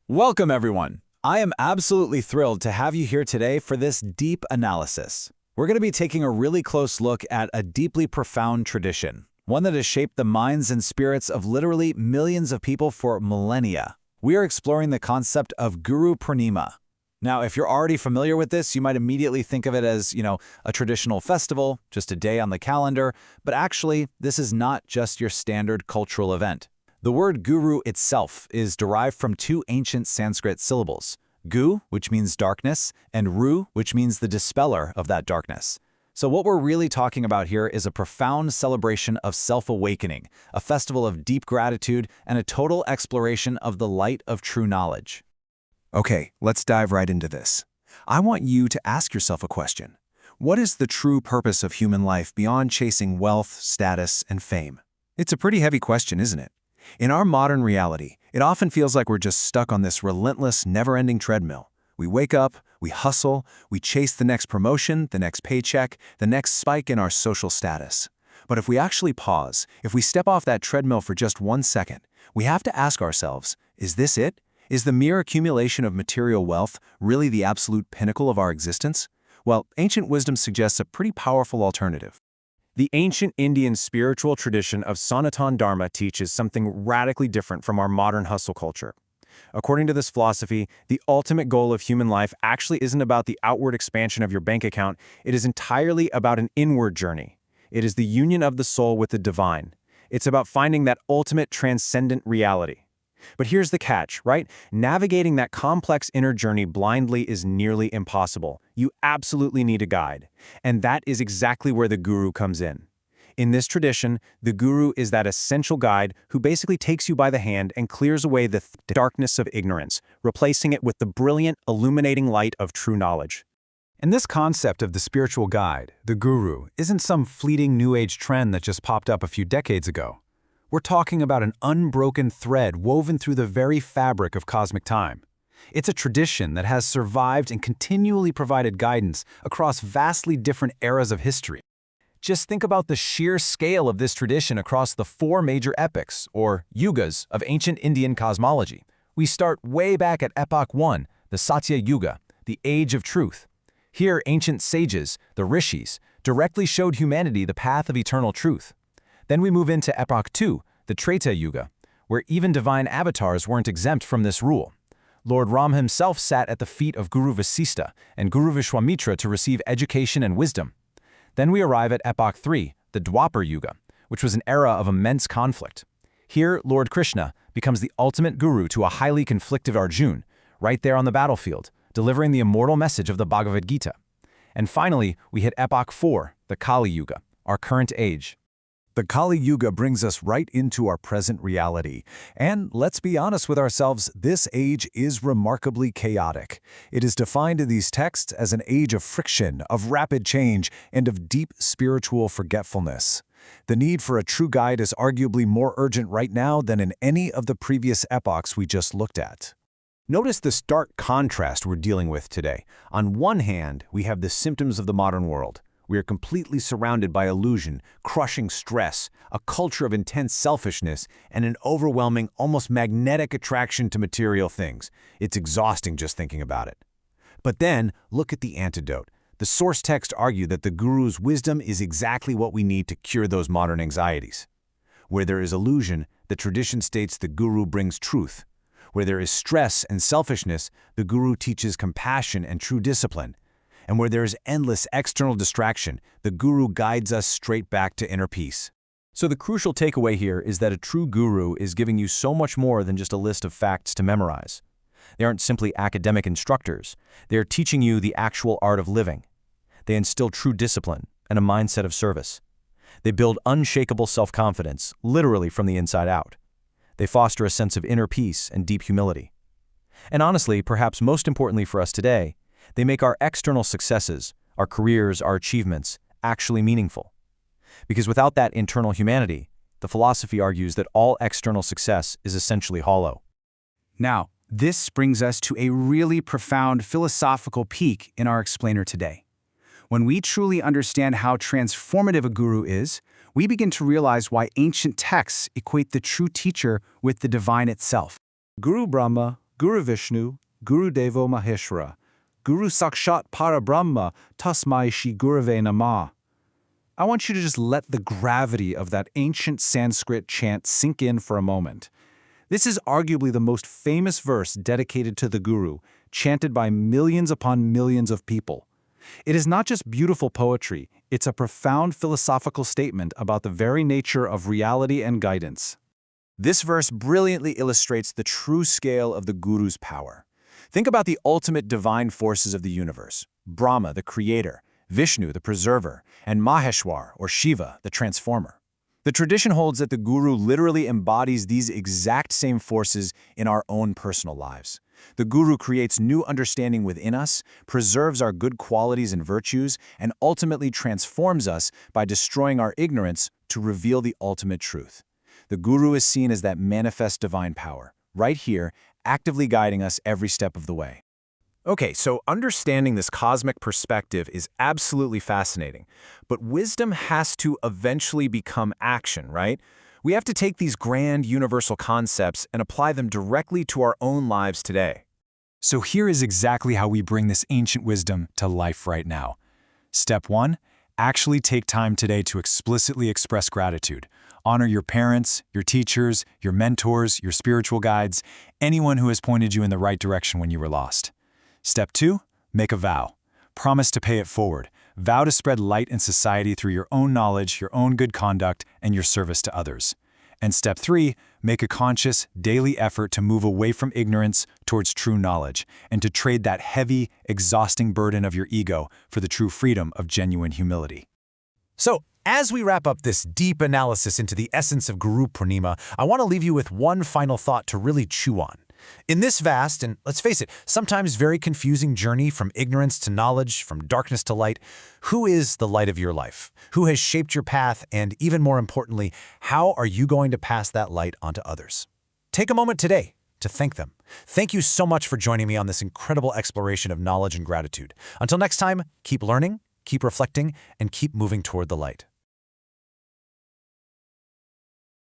Welcome, everyone. I am absolutely thrilled to have you here today for this deep analysis. We're going to be taking a really close look at a deeply profound tradition, one that has shaped the minds and spirits of literally millions of people for millennia. We are exploring the concept of Guru Purnima. Now, if you're already familiar with this, you might immediately think of it as, a traditional festival, just a day on the calendar, but actually, this is not just your standard cultural event. The word guru itself is derived from two ancient Sanskrit syllables, gu, which means darkness, and ru, which means the dispeller of that darkness. So what we're really talking about here is a profound celebration of self-awakening, a festival of deep gratitude, and a total exploration of the light of true knowledge. Okay, let's dive right into this. I want you to ask yourself a question. What is the true purpose of human life beyond chasing wealth, status, and fame? It's a pretty heavy question, isn't it? In our modern reality, it often feels like we're just stuck on this relentless, never-ending treadmill. We wake up, we hustle, we chase the next promotion, the next paycheck, the next spike in our social status. But if we actually pause, if we step off that treadmill for just 1 second, we have to ask ourselves, is this it? Is the mere accumulation of material wealth really the absolute pinnacle of our existence? Well, ancient wisdom suggests a pretty powerful alternative. The ancient Indian spiritual tradition of Sanatan Dharma teaches something radically different from our modern hustle culture. According to this philosophy, the ultimate goal of human life actually isn't about the outward expansion of your bank account, it is entirely about an inward journey. It is the union of the soul with the divine. It's about finding that ultimate transcendent reality. But here's the catch, right? Navigating that complex inner journey blindly is nearly impossible. You absolutely need a guide. And that is exactly where the guru comes in. In this tradition, the guru is that essential guide who basically takes you by the hand and clears away the darkness of ignorance, replacing it with the brilliant, illuminating light of true knowledge. And this concept of the spiritual guide, the guru, isn't some fleeting New Age trend that just popped up a few decades ago. We're talking about an unbroken thread woven through the very fabric of cosmic time. It's a tradition that has survived and continually provided guidance across vastly different eras of history. Just think about the sheer scale of this tradition across the 4 major epochs, or yugas, of ancient Indian cosmology. We start way back at Epoch 1, the Satya Yuga, the Age of Truth. Here, ancient sages, the rishis, directly showed humanity the path of eternal truth. Then we move into Epoch 2, the Treta Yuga, where even divine avatars weren't exempt from this rule. Lord Ram himself sat at the feet of Guru Vasistha and Guru Vishwamitra to receive education and wisdom. Then we arrive at Epoch 3, the Dwapar Yuga, which was an era of immense conflict. Here, Lord Krishna becomes the ultimate guru to a highly conflicted Arjuna, right there on the battlefield, delivering the immortal message of the Bhagavad Gita. And finally, we hit Epoch 4, the Kali Yuga, our current age. The Kali Yuga brings us right into our present reality. And let's be honest with ourselves, this age is remarkably chaotic. It is defined in these texts as an age of friction, of rapid change, and of deep spiritual forgetfulness. The need for a true guide is arguably more urgent right now than in any of the previous epochs we just looked at. Notice the stark contrast we're dealing with today. On one hand, we have the symptoms of the modern world. We are completely surrounded by illusion, crushing stress, a culture of intense selfishness, and an overwhelming, almost magnetic attraction to material things. It's exhausting just thinking about it. But then, look at the antidote. The source texts argue that the guru's wisdom is exactly what we need to cure those modern anxieties. Where there is illusion, the tradition states the guru brings truth. Where there is stress and selfishness, the guru teaches compassion and true discipline. And where there is endless external distraction, the guru guides us straight back to inner peace. So the crucial takeaway here is that a true guru is giving you so much more than just a list of facts to memorize. They aren't simply academic instructors. They are teaching you the actual art of living. They instill true discipline and a mindset of service. They build unshakable self-confidence, literally from the inside out. They foster a sense of inner peace and deep humility. And honestly, perhaps most importantly for us today, they make our external successes, our careers, our achievements, actually meaningful. Because without that internal humanity, the philosophy argues that all external success is essentially hollow. Now, this brings us to a really profound philosophical peek in our explainer today. When we truly understand how transformative a guru is, we begin to realize why ancient texts equate the true teacher with the divine itself. Guru Brahma, Guru Vishnu, Guru Devo Maheshwara, Guru Sakshat Parabrahma, Tasmai Shri Gurave Namah. I want you to just let the gravity of that ancient Sanskrit chant sink in for a moment. This is arguably the most famous verse dedicated to the Guru, chanted by millions upon millions of people. It is not just beautiful poetry, it's a profound philosophical statement about the very nature of reality and guidance. This verse brilliantly illustrates the true scale of the Guru's power. Think about the ultimate divine forces of the universe: Brahma, the creator; Vishnu, the preserver; and Maheshwar, or Shiva, the transformer. The tradition holds that the Guru literally embodies these exact same forces in our own personal lives. The Guru creates new understanding within us, preserves our good qualities and virtues, and ultimately transforms us by destroying our ignorance to reveal the ultimate truth. The Guru is seen as that manifest divine power, right here, actively guiding us every step of the way. Okay, so understanding this cosmic perspective is absolutely fascinating, but wisdom has to eventually become action, right? We have to take these grand universal concepts and apply them directly to our own lives today. So here is exactly how we bring this ancient wisdom to life right now. Step 1, actually take time today to explicitly express gratitude. Honor your parents, your teachers, your mentors, your spiritual guides, anyone who has pointed you in the right direction when you were lost. Step 2, make a vow. Promise to pay it forward. Vow to spread light in society through your own knowledge, your own good conduct, and your service to others. And step 3, make a conscious, daily effort to move away from ignorance towards true knowledge, and to trade that heavy, exhausting burden of your ego for the true freedom of genuine humility. So, as we wrap up this deep analysis into the essence of Guru Purnima, I want to leave you with one final thought to really chew on. In this vast and, let's face it, sometimes very confusing journey from ignorance to knowledge, from darkness to light, who is the light of your life? Who has shaped your path? And even more importantly, how are you going to pass that light on to others? Take a moment today to thank them. Thank you so much for joining me on this incredible exploration of knowledge and gratitude. Until next time, keep learning, keep reflecting, and keep moving toward the light.